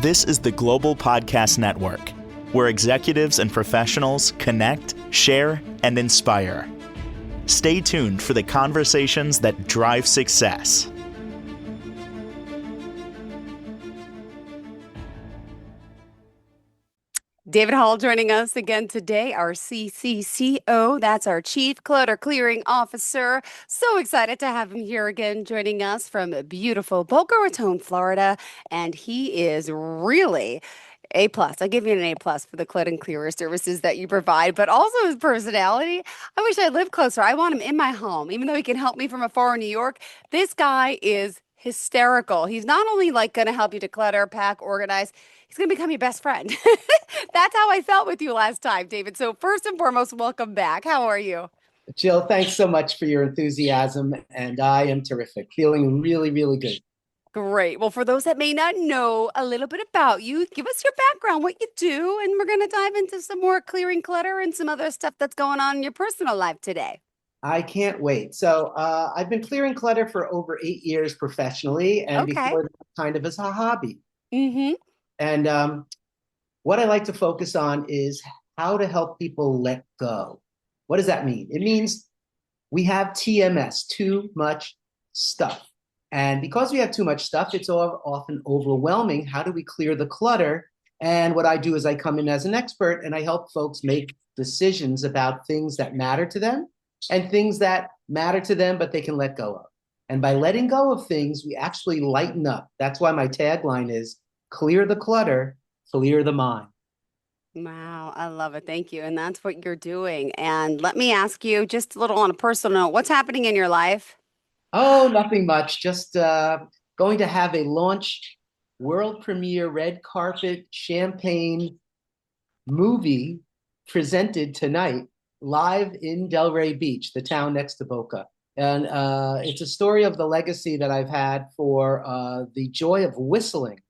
This is the Global Podcast Network, where executives and professionals connect, share, and inspire. Stay tuned for the conversations that drive success. David Hall joining us again today, our CCCO. That's our Chief Clutter Clearing Officer. So excited to have him here again, joining us from beautiful Boca Raton, Florida. And he is really A plus. I give you an A plus for the clutter and clearer services that you provide, but also his personality. I wish I lived closer. I want him in my home, even though he can help me from afar in New York. This guy is hysterical. He's not only like going to help you declutter, pack, organize, he's going to become your best friend. That's how I felt with you last time, David. So first and foremost, welcome back. How are you? Jill, thanks so much for your enthusiasm, and I am terrific. Feeling really, really good. Great. Well, for those that may not know a little bit about you, give us your background, what you do, and we're going to dive into some more clearing clutter and some other stuff that's going on in your personal life today. I can't wait. So I've been clearing clutter for over 8 years professionally, and Okay. before that, kind of as a hobby. Mm-hmm. And what I like to focus on is how to help people let go. What does that mean? It means we have TMS, too much stuff. And because we have too much stuff, it's often overwhelming. How do we clear the clutter? And what I do is I come in as an expert and I help folks make decisions about things that matter to them and things that matter to them, but they can let go of. And by letting go of things, we actually lighten up. That's why my tagline is clear the clutter, clear the mind. Wow, I love it. Thank you. And that's what you're doing. And let me ask you just a little on a personal note, what's happening in your life? Oh, nothing much. Just going to have a launch world premiere red carpet champagne movie presented tonight live in Delray Beach, the town next to Boca. And it's a story of the legacy that I've had for the joy of whistling,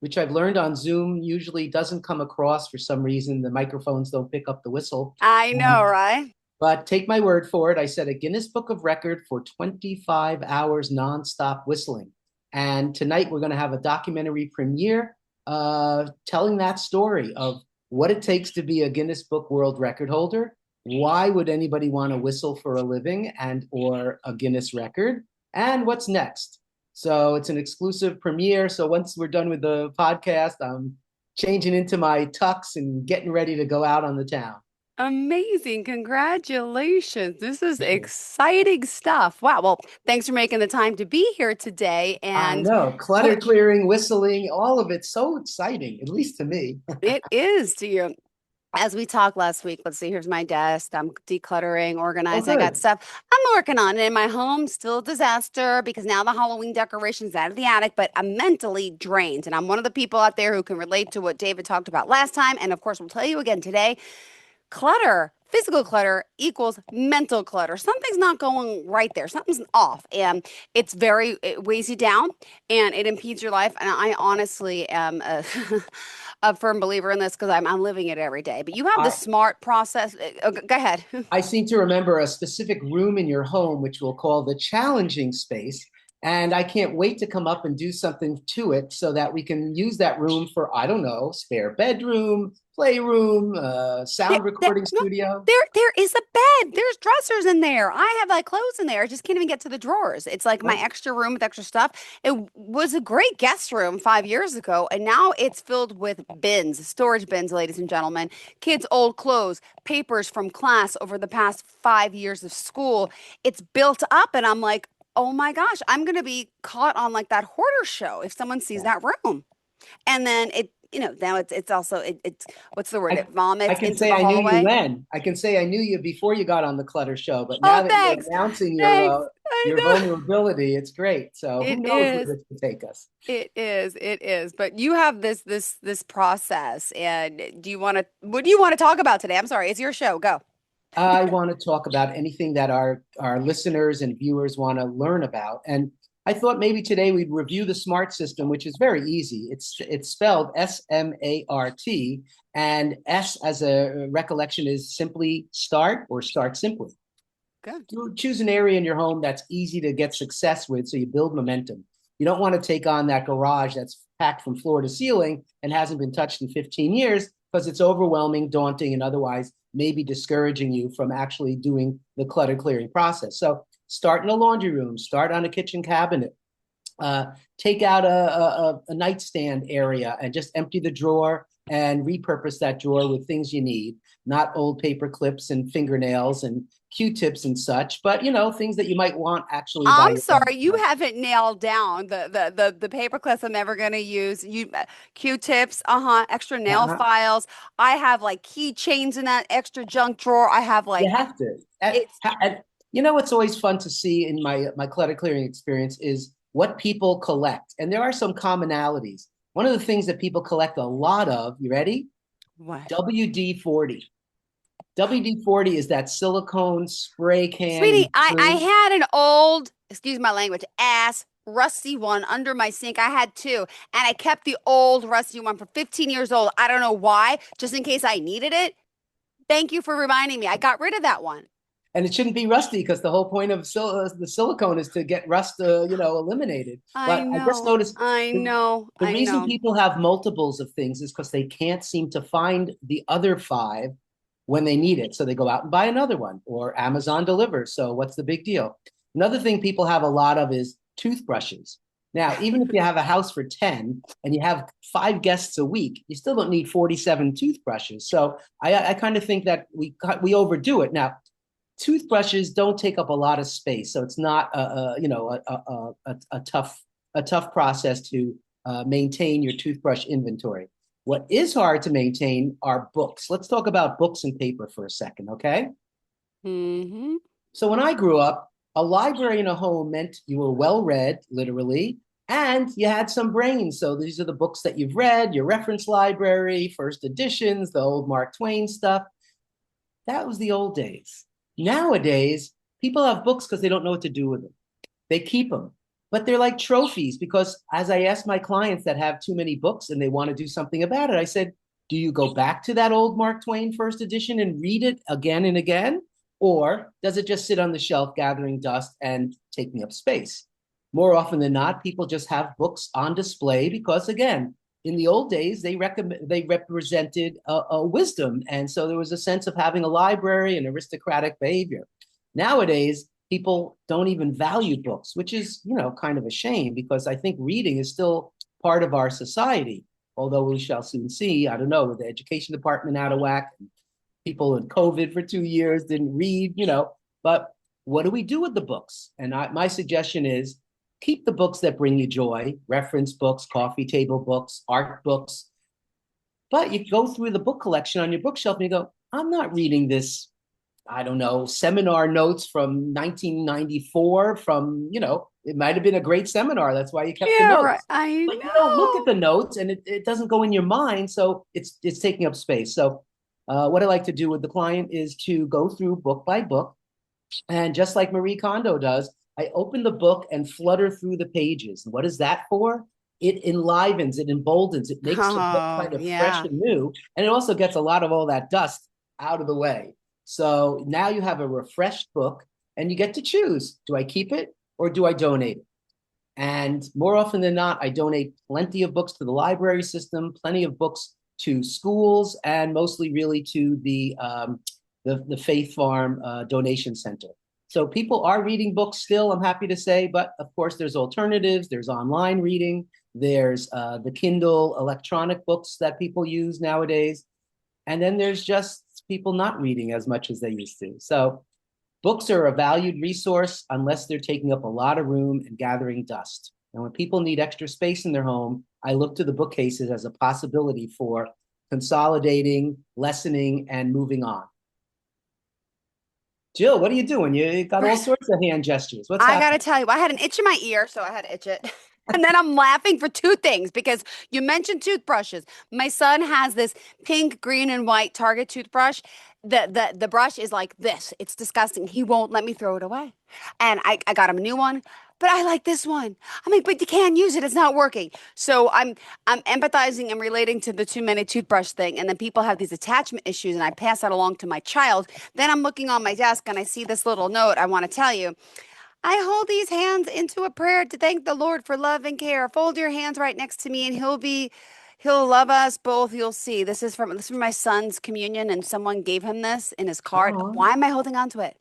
which I've learned on Zoom usually doesn't come across for some reason. The microphones don't pick up the whistle. I know, right? But take my word for it. I set a Guinness Book of Record for 25 hours nonstop whistling. And tonight we're going to have a documentary premiere telling that story of what it takes to be a Guinness Book World Record holder. Why would anybody want to whistle for a living and or a Guinness record? And what's next? So it's an exclusive premiere. So once we're done with the podcast, I'm changing into my tux and getting ready to go out on the town. Amazing. Congratulations. This is exciting stuff. Wow. Well, thanks for making the time to be here today. I And know, clutter what clearing, whistling, all of it's so exciting, at least to me. it is to you. As we talked last week, let's see, here's my desk. I'm decluttering, Oh, organizing. I got good. stuff I'm working on it in my home. Still a disaster because now the Halloween decorations out of the attic, but I'm mentally drained. And I'm one of the people out there who can relate to what David talked about last time. And of course, we'll tell you again today. Clutter, physical clutter equals mental clutter. Something's not going right there. Something's off. And it weighs you down and it impedes your life. And I honestly am a firm believer in this because I'm living it every day. But you have the I, smart process. Go ahead. I seem to remember a specific room in your home, which we'll call the challenging space. And I can't wait to come up and do something to it so that we can use that room for, I don't know, spare bedroom, playroom, There, sound there, recording no, studio. there is a bed. There's dressers in there. I have like clothes in there. I just can't even get to the drawers. It's like my Oh, extra room with extra stuff. It was a great guest room 5 years ago, and now it's filled with bins, storage bins, ladies and gentlemen. Kids' old clothes, papers from class over the past 5 years of school. It's built up, and I'm like, oh my gosh, I'm gonna be caught on like that hoarder show if someone sees yeah. that room. And then now it's also it's what's the word? I, It I vomits can into say the I knew you hallway. then. I can say I knew you before you got on the Clutter Show, but Oh, now that you're thanks. announcing Thanks. I your know. vulnerability, it's great. So who It knows where is. this will take us? It is. It is. But you have this process. And what do you want to talk about today? I'm sorry. It's your show. Go. I want to talk about anything that our listeners and viewers want to learn about. And I thought maybe today we'd review the SMART system, which is very easy. It's spelled SMART, and S as a recollection is simply start or start simply. Good. You choose an area in your home that's easy to get success with, so you build momentum. You don't want to take on that garage that's packed from floor to ceiling and hasn't been touched in 15 years because it's overwhelming, daunting, and otherwise maybe discouraging you from actually doing the clutter clearing process. So start in a laundry room, start on a kitchen cabinet, uh, take out a nightstand area and just empty the drawer and repurpose that drawer with things you need, not old paper clips and fingernails and Q-tips and such, but things that you might want actually by I'm your sorry, you haven't nailed down the paper clips I'm ever going to use. Q-tips, extra nail uh-huh. files. I have like keychains in that extra junk drawer. I have You like have to. it's What's always fun to see in my clutter clearing experience is what people collect, and there are some commonalities. One of the things that people collect a lot of, you ready? what? WD-40. WD-40 is that silicone spray can Sweetie, and I spray. had an old, excuse my language, ass rusty one under my sink. I had two, and I kept the old rusty one for 15 years old. I don't know why, just in case I needed it. Thank you for reminding me. I got rid of that one. And it shouldn't be rusty because the whole point of the silicone is to get rust, eliminated. I But I just know, noticed I the, know, the I reason know. people have multiples of things is because they can't seem to find the other five when they need it. So they go out and buy another one, or Amazon delivers. So what's the big deal? Another thing people have a lot of is toothbrushes. Now, even if you have a house for 10 and you have 5 guests a week, you still don't need 47 toothbrushes. So I kind of think that we overdo it. Now, toothbrushes don't take up a lot of space, so it's not a tough process to maintain your toothbrush inventory. What is hard to maintain are books. Let's talk about books and paper for a second, okay? Mm-hmm. So when I grew up, a library in a home meant you were well read, literally, and you had some brains. So these are the books that you've read, your reference library, first editions, the old Mark Twain stuff. That was the old days. Nowadays, people have books because they don't know what to do with them. They keep them, but they're like trophies because as I ask my clients that have too many books and they want to do something about it, I said, do you go back to that old Mark Twain first edition and read it again and again? Or does it just sit on the shelf gathering dust and taking up space? More often than not, people just have books on display because, again, in the old days, they represented a wisdom, and so there was a sense of having a library and aristocratic behavior. Nowadays, people don't even value books, which is kind of a shame because I think reading is still part of our society. Although we shall soon see, I don't know, with the education department out of whack, people in COVID for 2 years didn't read, But what do we do with the books? And my suggestion is keep the books that bring you joy, reference books, coffee table books, art books. But you go through the book collection on your bookshelf and you go, I'm not reading this, I don't know, seminar notes from 1994 from, it might have been a great seminar. That's why you kept the Yeah, right. notes. I But you don't look at know. the notes and it doesn't go in your mind. So it's taking up space. So what I like to do with the client is to go through book by book. And just like Marie Kondo does, I open the book and flutter through the pages. What is that for? It enlivens, it emboldens, it makes the book Oh, kind of fresh yeah. and new. And it also gets a lot of all that dust out of the way. So now you have a refreshed book and you get to choose, do I keep it or do I donate it? And more often than not, I donate plenty of books to the library system, plenty of books to schools, and mostly really to the Faith Farm donation center. So people are reading books still, I'm happy to say, but of course there's alternatives. There's online reading. There's the Kindle electronic books that people use nowadays. And then there's just people not reading as much as they used to. So books are a valued resource unless they're taking up a lot of room and gathering dust. And when people need extra space in their home, I look to the bookcases as a possibility for consolidating, lessening, and moving on. Jill, what are you doing? You got all Chris, sorts of hand gestures. What's I gotta happening? tell you, I had an itch in my ear, so I had to itch it. And then I'm laughing for two things because you mentioned toothbrushes. My son has this pink, green, and white Target toothbrush. The brush is like this. It's disgusting. He won't let me throw it away. And I got him a new one, but I like this one. I'm like, but you can't use it. It's not working. So I'm empathizing and relating to the too many toothbrush thing. And then people have these attachment issues, and I pass that along to my child. Then I'm looking on my desk and I see this little note I want to tell you. I hold these hands into a prayer to thank the Lord for love and care. Fold your hands right next to me, and he'll love us both. You'll see. This is from my son's communion, and someone gave him this in his card. Oh, Why am I holding on to it?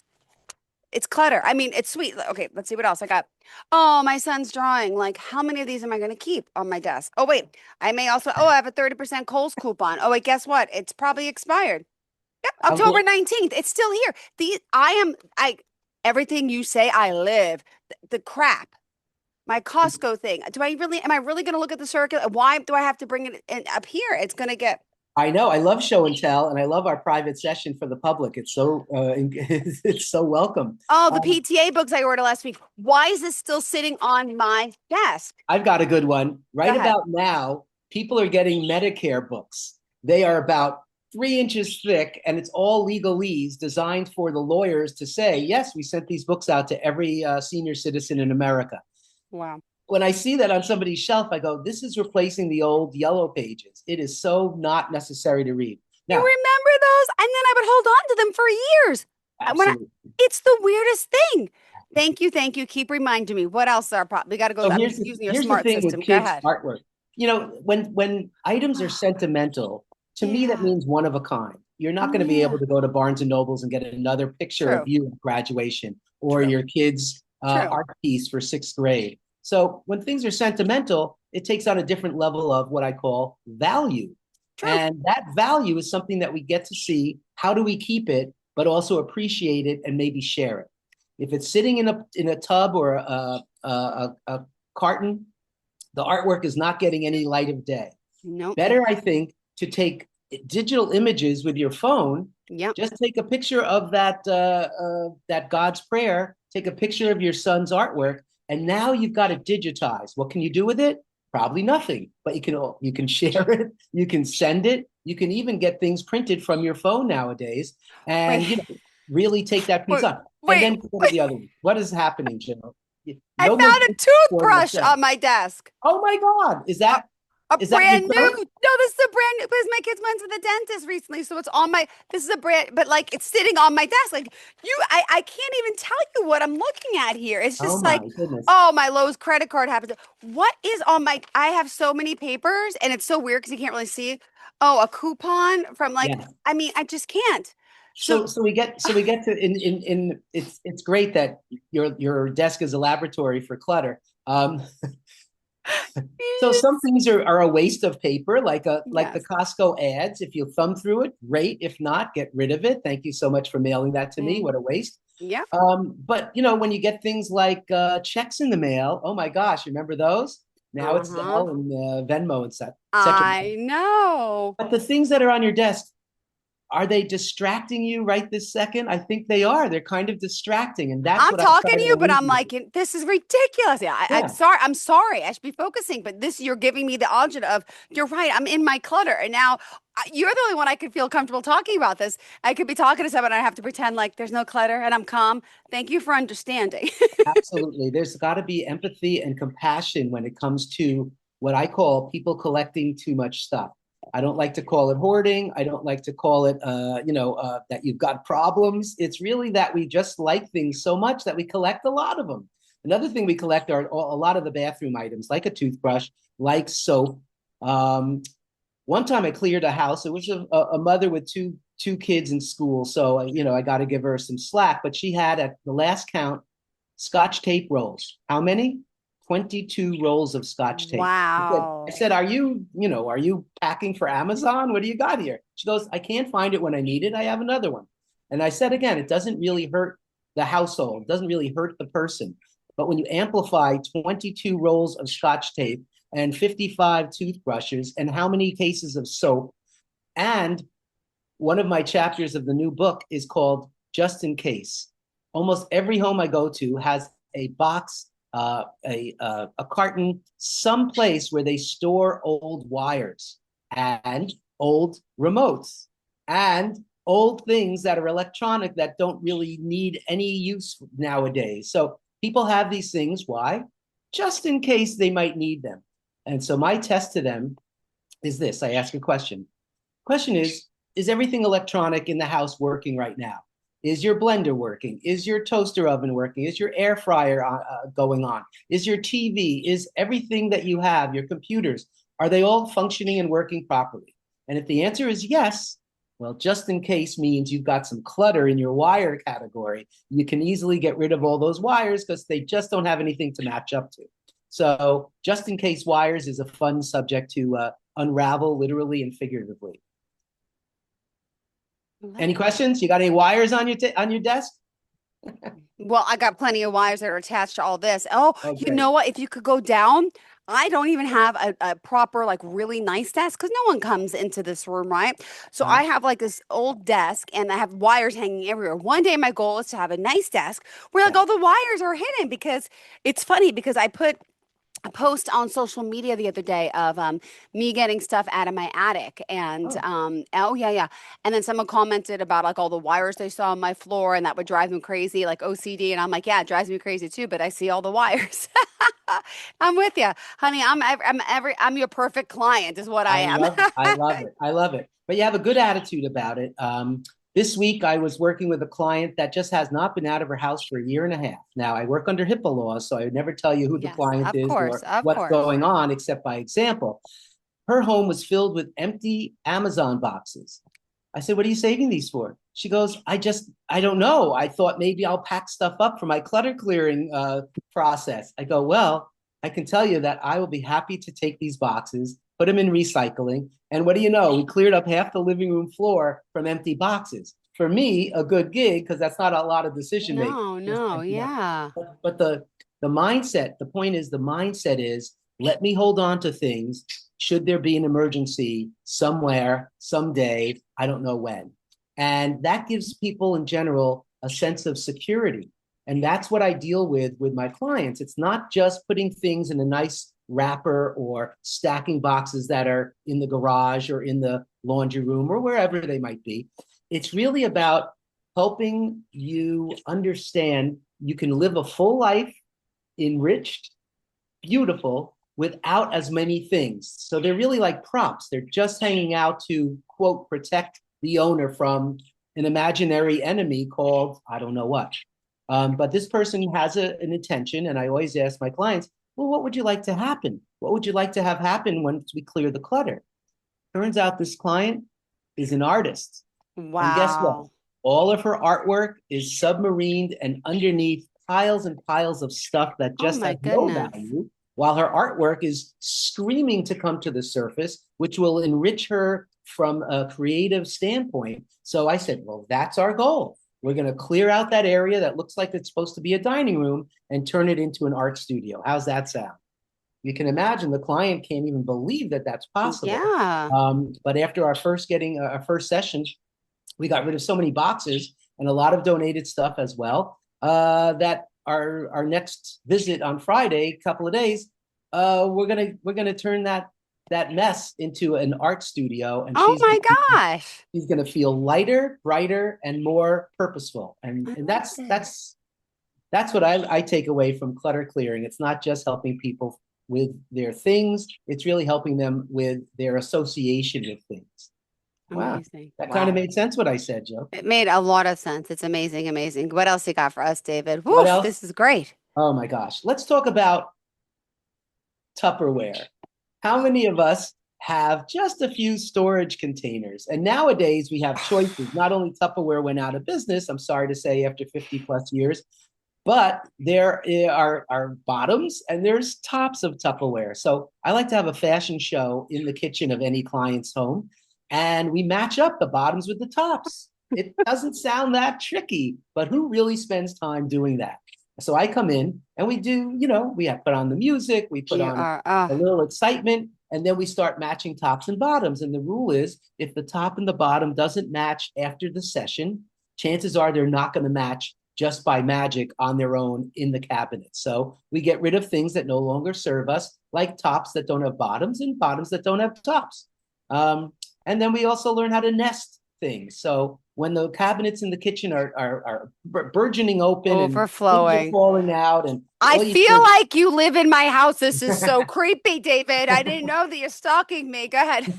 It's clutter. I mean, it's sweet. Okay, let's see what else I got. Oh, my son's drawing. Like, how many of these am I going to keep on my desk? Oh, wait. I may also, oh, I have a 30% Kohl's coupon. Oh, wait, guess what? It's probably expired. Yep, I'm October glad. 19th. It's still here. Everything you say, I live. The crap. My Costco thing. Am I really going to look at the circular? Why do I have to bring it up here? It's going to get, I know. I love show and tell, and I love our private session for the public. It's so it's so welcome. oh, the Um, PTA books I ordered last week. Why is this still sitting on my desk? I've got a good one. Go Right ahead. about now, people are getting Medicare books. They are about 3 inches thick, and it's all legalese designed for the lawyers to say, yes, we sent these books out to every senior citizen in America. Wow. When I see that on somebody's shelf, I go, this is replacing the old yellow pages. It is so not necessary to read. You Now, remember those? And then I would hold on to them for years. When absolutely. it's the weirdest thing. Thank you, thank you. Keep reminding me. What else are we got to go? So I'm here's using your the smart thing with system. Go kids' ahead. artwork. You know, when items are sentimental, to me that Yeah. means one of a kind. You're not going to be able Yeah. to go to Barnes and Nobles and get another picture of True. you at graduation or True. your kid's True. art piece for sixth grade. So when things are sentimental, it takes on a different level of what I call value. True. And that value is something that we get to see. How do we keep it, but also appreciate it and maybe share it? If it's sitting in a tub or a carton, the artwork is not getting any light of day. Nope. Better, I think, to take digital images with your phone. Yep. Just take a picture of that God's prayer. Take a picture of your son's artwork, and now you've got it digitized. What can you do with it? Probably nothing. But you can share it. You can send it. You can even get things printed from your phone nowadays, Wait. and really take that piece Wait. on. And Wait. then go to the other one. What is happening, Jill? I No more found a for toothbrush myself. on my desk. Oh my God. A, a Is that your brand new. son? No, this is a brand new because my kids went to the dentist recently, so it's on my. This is a brand, but like it's sitting on my desk. Like I can't even tell you what I'm looking at here. It's Oh just like, my goodness. oh, my Lowe's credit card happens. What is on my? I have so many papers, and it's so weird because you can't really see. Oh, a coupon from like. Yeah. I mean, I just can't. So So we get to in it's great that your desk is a laboratory for clutter. So some things are a waste of paper, like the yes. Costco ads. If you thumb through it, great. If not, get rid of it. Thank you so much for mailing that to me. Mm, What a waste. yep. But when you get things like checks in the mail, oh my gosh, remember those? Now it's Uh-huh. Zelle and Venmo and such, etc. I know. But the things that are on your desk, are they distracting you right this second? I think they are. They're kind of distracting, and that's I'm what I'm talking to trying to you, but I'm alleviate. like, this is ridiculous. Yeah, I'm Yeah, sorry. I'm sorry. I should be focusing, but this you're giving me the option of you're right. I'm in my clutter, and now you're the only one I could feel comfortable talking about this. I could be talking to someone, and I have to pretend like there's no clutter, and I'm calm. Thank you for understanding. absolutely. There's got to be empathy and compassion when it comes to what I call people collecting too much stuff. I don't like to call it hoarding. I don't like to call it, that you've got problems. It's really that we just like things so much that we collect a lot of them. Another thing we collect are a lot of the bathroom items, like a toothbrush, like soap. Um, One time I cleared a house. It was a mother with two kids in school, so I got to give her some slack. But she had, at the last count, Scotch tape rolls. How many? 22 rolls of Scotch tape. I Wow. said, are you packing for Amazon? What do you got here? She goes, I can't find it when I need it. I have another one. And I said again, it doesn't really hurt the household. It doesn't really hurt the person. But when you amplify 22 rolls of Scotch tape and 55 toothbrushes and how many cases of soap, and one of my chapters of the new book is called Just in Case. Almost every home I go to has a box, a carton, some place where they store old wires and old remotes and old things that are electronic that don't really need any use nowadays. So people have these things. Why? Just in case they might need them. And so my test to them is this. I ask a question. Question is everything electronic in the house working right now? Is your blender working? Is your toaster oven working? Is your air fryer going on? Is your TV? Is everything that you have, your computers, are they all functioning and working properly? And if the answer is yes, well, just in case means you've got some clutter in your wire category. You can easily get rid of all those wires because they just don't have anything to match up to. So, just in case wires is a fun subject to unravel literally and figuratively. Any questions? You got any wires on your desk? Well, I got plenty of wires that are attached to all this. Oh, Oh, you great. know what? If you could go down, I don't even have a proper, like, really nice desk because no one comes into this room, right? So Uh, I have like this old desk and I have wires hanging everywhere. One day, my goal is to have a nice desk where like yeah. all the wires are hidden because it's funny because I put a post on social media the other day of me getting stuff out of my attic and Oh, oh yeah, and then someone commented about like all the wires they saw on my floor and that would drive them crazy, like OCD, and I'm like, yeah, it drives me crazy too, but I see all the wires. I'm with you, honey. I'm your perfect client is what I I am. love it. I love it. I love it. But you have a good attitude about it. This week, I was working with a client that just has not been out of her house for a year and a half. Now, I work under HIPAA laws, so I would never tell you who the Yes, client of is course, or of what's course. going on, except by example. Her home was filled with empty Amazon boxes. I said, "What are you saving these for?" She goes, I don't know. I thought maybe I'll pack stuff up for my clutter clearing process. I go, well, I can tell you that I will be happy to take these boxes, put them in recycling. And what do you know? We cleared up half the living room floor from empty boxes. For me, a good gig, because that's not a lot of decision making. No, Just no, empty boxes. yeah. But the mindset, the point is the mindset is let me hold on to things should there be an emergency somewhere, someday, I don't know when. And that gives people in general a sense of security. And that's what I deal with my clients. It's not just putting things in a nice wrapper or stacking boxes that are in the garage or in the laundry room or wherever they might be. It's really about helping you understand you can live a full life enriched, beautiful, without as many things. So they're really like props. They're just hanging out to, quote, protect the owner from an imaginary enemy called, I don't know what. But this person has an intention. And I always ask my clients, well, what would you like to happen? What would you like to have happen once we clear the clutter? Turns out this client is an artist. And guess what? Wow. All of her artwork is submarined and underneath piles and piles of stuff that Oh just my has no goodness. value, while her artwork is screaming to come to the surface, which will enrich her from a creative standpoint. So I said, well, that's our goal. We're going to clear out that area that looks like it's supposed to be a dining room and turn it into an art studio. How's that sound? You can imagine the client can't even believe that that's possible. Yeah. But after our first session, we got rid of so many boxes and a lot of donated stuff as well. That our next visit on Friday, couple of days, we're gonna turn that mess into an art studio, and Oh my gosh. she's gonna feel lighter, brighter, and more purposeful. And I and love that's it. that's that's what I take away from clutter clearing. It's not just helping people with their things; it's really helping them with their association with things. Wow, Amazing. that kind of Wow. made sense what I said, Joe. It made a lot of sense. It's amazing, amazing. What else you got for us, David? What Woof, else? this is great. Oh my gosh. Let's talk about Tupperware. How many of us have just a few storage containers? And nowadays we have choices. Not only Tupperware went out of business, I'm sorry to say, after 50 plus years, but there are bottoms and there's tops of Tupperware. So I like to have a fashion show in the kitchen of any client's home, and we match up the bottoms with the tops. It doesn't sound that tricky, but who really spends time doing that? So I come in and we do, we have put on the music, we put You on are, a little excitement, and then we start matching tops and bottoms. And the rule is if the top and the bottom doesn't match after the session, chances are they're not going to match just by magic on their own in the cabinet. So we get rid of things that no longer serve us, like tops that don't have bottoms and bottoms that don't have tops. And then we also learn how to nest things. So when the cabinets in the kitchen are burgeoning open and things are overflowing. falling out, and I all you feel do like you live in my house. This is so creepy, David. I didn't know that you're stalking me. Go ahead.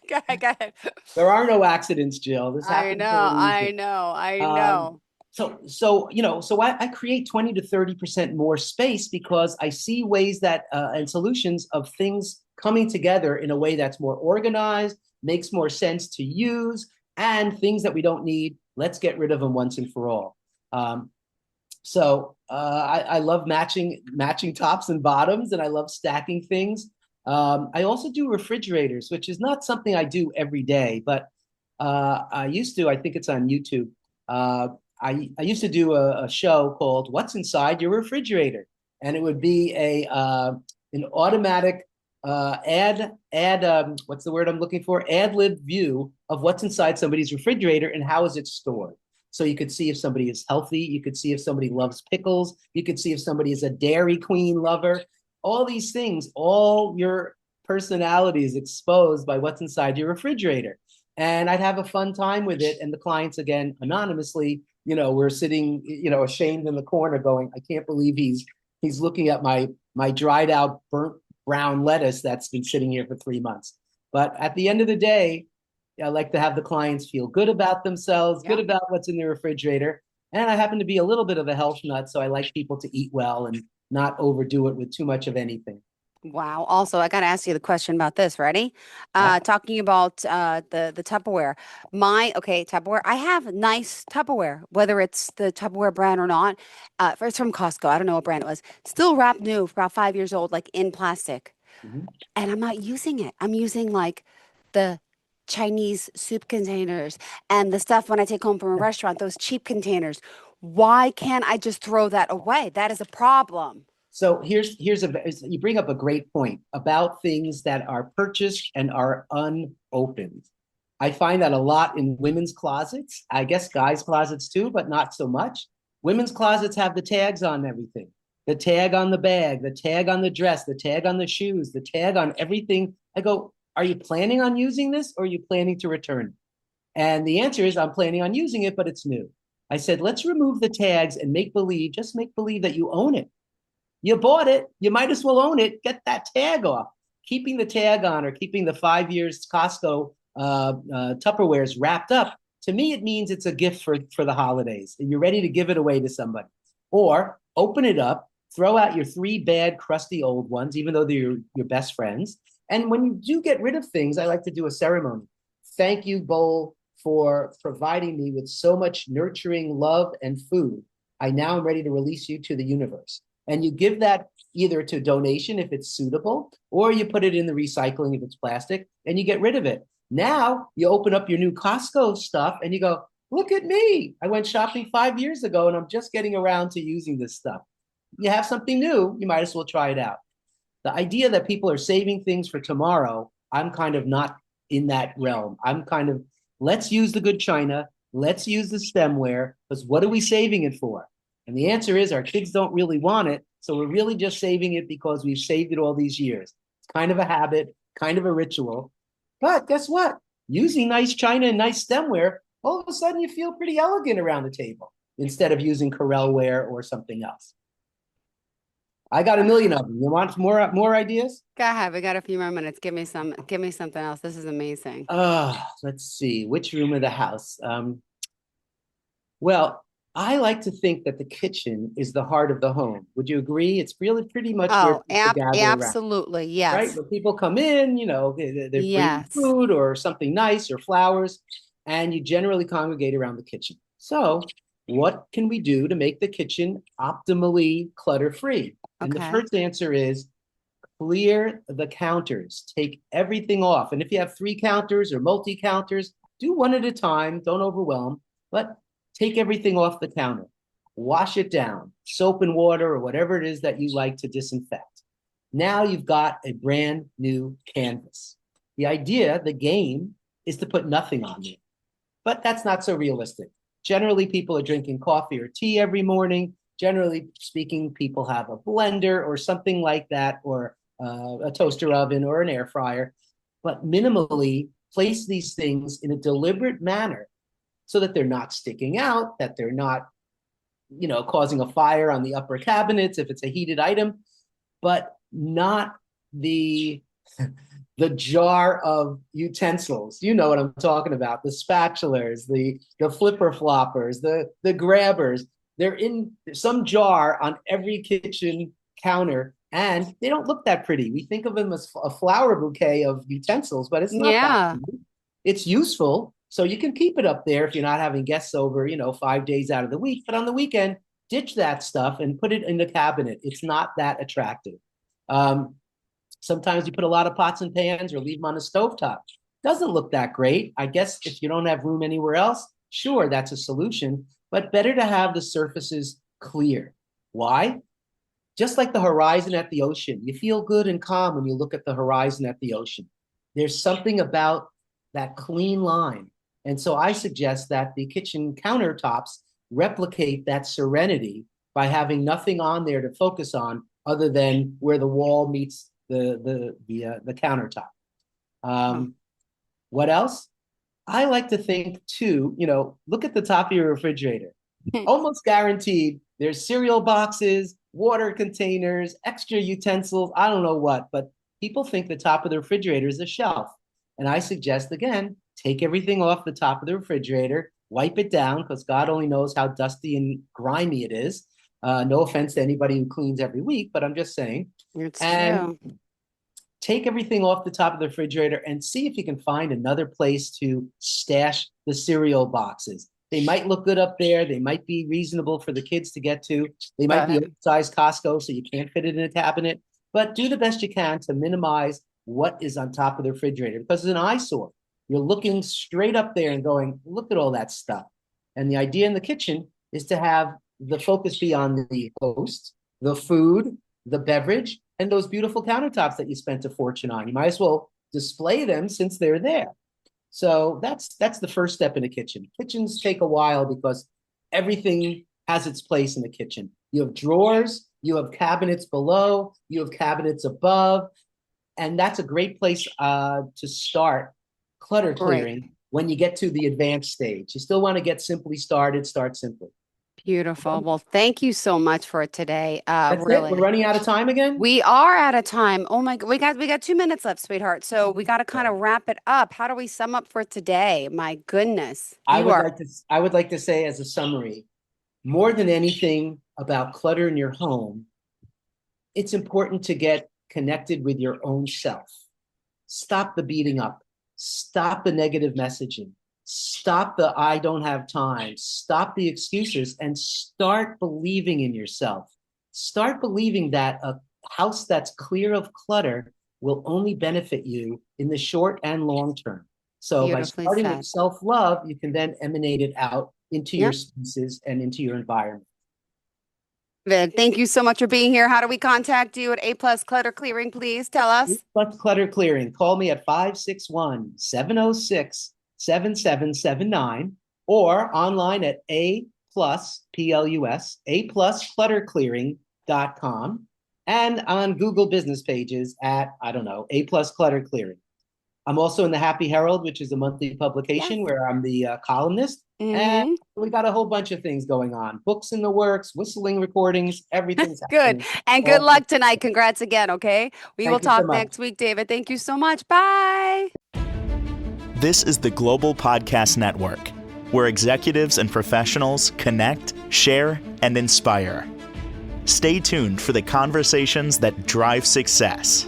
Go ahead. Go ahead. there are no accidents, Jill. This I happens know. for a I reason. know. I Um, know. So I create 20 to 30% more space because I see ways that and solutions of things coming together in a way that's more organized, makes more sense to use, and things that we don't need, let's get rid of them once and for all. I love matching tops and bottoms, and I love stacking things. I also do refrigerators, which is not something I do every day, but I used to. I think it's on YouTube. Uh, I used to do a show called "What's Inside Your Refrigerator," and it would be a an automatic what's the word I'm looking for? Ad lib view of what's inside somebody's refrigerator and how is it stored. So you could see if somebody is healthy. You could see if somebody loves pickles. You could see if somebody is a Dairy Queen lover. All these things, all your personality is exposed by what's inside your refrigerator. And I'd have a fun time with it. And the clients, again, anonymously, were sitting, ashamed in the corner going, I can't believe he's looking at my dried out burnt brown lettuce that's been sitting here for 3 months. But at the end of the day, I like to have the clients feel good about themselves, good about what's in their refrigerator. And I happen to be a little bit of a health nut, so I like people to eat well and not overdo it with too much of anything. Wow. Also, I got to ask you the question about this. Ready? Yeah. Talking about the Tupperware. Tupperware. I have nice Tupperware, whether it's the Tupperware brand or not. It's from Costco. I don't know what brand it was. Still wrapped new, about 5 years old, like in plastic. Mhm. And I'm not using it. I'm using like the Chinese soup containers and the stuff when I take home from a restaurant, those cheap containers. Why can't I just throw that away? That is a problem. So you bring up a great point about things that are purchased and are unopened. I find that a lot in women's closets. I guess guys' closets too, but not so much. Women's closets have the tags on everything. The tag on the bag, the tag on the dress, the tag on the shoes, the tag on everything. I go, are you planning on using this or are you planning to return it? And the answer is I'm planning on using it, but it's new. I said, let's remove the tags and just make believe that you own it. You bought it. You might as well own it. Get that tag off. Keeping the tag on or keeping the 5 years Costco Tupperwares wrapped up, to me, it means it's a gift for the holidays and you're ready to give it away to somebody. Or open it up, throw out your 3 bad, crusty old ones, even though they're your best friends. And when you do get rid of things, I like to do a ceremony. Thank you, bowl, for providing me with so much nurturing love and food. I now am ready to release you to the universe. And you give that either to donation if it's suitable, or you put it in the recycling if it's plastic, and you get rid of it. Now you open up your new Costco stuff and you go, look at me. I went shopping 5 years ago and I'm just getting around to using this stuff. You have something new, you might as well try it out. The idea that people are saving things for tomorrow, I'm kind of not in that realm. I'm kind of, let's use the good china, let's use the stemware, because what are we saving it for? And the answer is our kids don't really want it. So we're really just saving it because we've saved it all these years. It's kind of a habit, kind of a ritual. But guess what? Using nice china and nice stemware, all of a sudden you feel pretty elegant around the table instead of using Corelware or something else. I got a million of them. You want more ideas? Go ahead. We got a few more minutes. Give me something else. This is amazing. Let's see. Which room of the house? Well, I like to think that the kitchen is the heart of the home. Would you agree? It's really pretty much where Oh, people gather around, absolutely. right? Yes. When people come in, they're bringing Yes. food or something nice or flowers, and you generally congregate around the kitchen. So, what can we do to make the kitchen optimally clutter-free? And the Okay. first answer is clear the counters. Take everything off. And if you have 3 counters or multi-counters, do one at a time. Don't overwhelm, but take everything off the counter. Wash it down, soap and water or whatever it is that you like to disinfect. Now you've got a brand new canvas. The idea, the game, is to put nothing on it. But that's not so realistic. Generally, people are drinking coffee or tea every morning. Generally speaking, people have a blender or something like that, or a toaster oven or an air fryer. But minimally, place these things in a deliberate manner so that they're not sticking out, that they're not, causing a fire on the upper cabinets if it's a heated item, but not the the jar of utensils. You know what I'm talking about. The spatulas, the flipper floppers, the grabbers. They're in some jar on every kitchen counter, and they don't look that pretty. We think of them as a flower bouquet of utensils, but it's not that Yeah. pretty. It's useful, so you can keep it up there if you're not having guests over, 5 days out of the week. But on the weekend, ditch that stuff and put it in the cabinet. It's not that attractive. Um, Sometimes you put a lot of pots and pans or leave them on the stovetop. Doesn't look that great. I guess if you don't have room anywhere else, sure, that's a solution, but better to have the surfaces clear. Why? Just like the horizon at the ocean, you feel good and calm when you look at the horizon at the ocean. There's something about that clean line. And so I suggest that the kitchen countertops replicate that serenity by having nothing on there to focus on other than where the wall meets the countertop. Oh. What else? I like to think too, look at the top of your refrigerator. Almost guaranteed there's cereal boxes, water containers, extra utensils, I don't know what, but people think the top of the refrigerator is a shelf. And I suggest, again, take everything off the top of the refrigerator, wipe it down, because God only knows how dusty and grimy it is. No offense to anybody who cleans every week, but I'm just saying. It's And true. take everything off the top of the refrigerator and see if you can find another place to stash the cereal boxes. They might look good up there. They might be reasonable for the kids to get to. They might be But oversized Costco, so you can't fit it in a cabinet. But do the best you can to minimize what is on top of the refrigerator, because it's an eyesore. You're looking straight up there and going, look at all that stuff. And the idea in the kitchen is to have the focus be on the host, the food, the beverage, and those beautiful countertops that you spent a fortune on. You might as well display them since they're there. So that's the first step in the kitchen. Kitchens take a while because everything has its place in the kitchen. You have drawers, you have cabinets below, you have cabinets above, and that's a great place to start clutter great. clearing when you get to the advanced stage. You still want to get simply started, start simply. Beautiful. Well, thank you so much for today. That's it. We're Really. running out of time again. We are out of time. Oh my God. We got 2 minutes left, sweetheart. So we got to kind of wrap it up. How do we sum up for today? My goodness. I You would are like to I would like to say as a summary, more than anything about clutter in your home, it's important to get connected with your own self. Stop the beating up. Stop the negative messaging. Stop the I don't have time. Stop the excuses and start believing in yourself. Start believing that a house that's clear of clutter will only benefit you in the short and long term. So by beautifully starting with said. self-love, you can then emanate it out into your Yep. spaces and into your environment. Vid, thank you so much for being here. How do we contact you at A Plus Clutter Clearing? Please tell us. Plus Clutter Clearing. Call me at 561-706-7779 or online at A plus, Plus, A plus clutterclearing.com and on Google business pages at, I don't know, A plus Clutter Clearing. I'm also in the Happy Herald, which is a monthly publication Yes. where I'm the columnist. And Hmm. we got a whole bunch of things going on. Books in the works, whistling recordings, everything's Good. happening. And good All- luck tonight. Congrats again. Okay. We will Thank you so talk much. next week, David. Thank you so much. Bye. This is the Global Podcast Network, where executives and professionals connect, share, and inspire. Stay tuned for the conversations that drive success.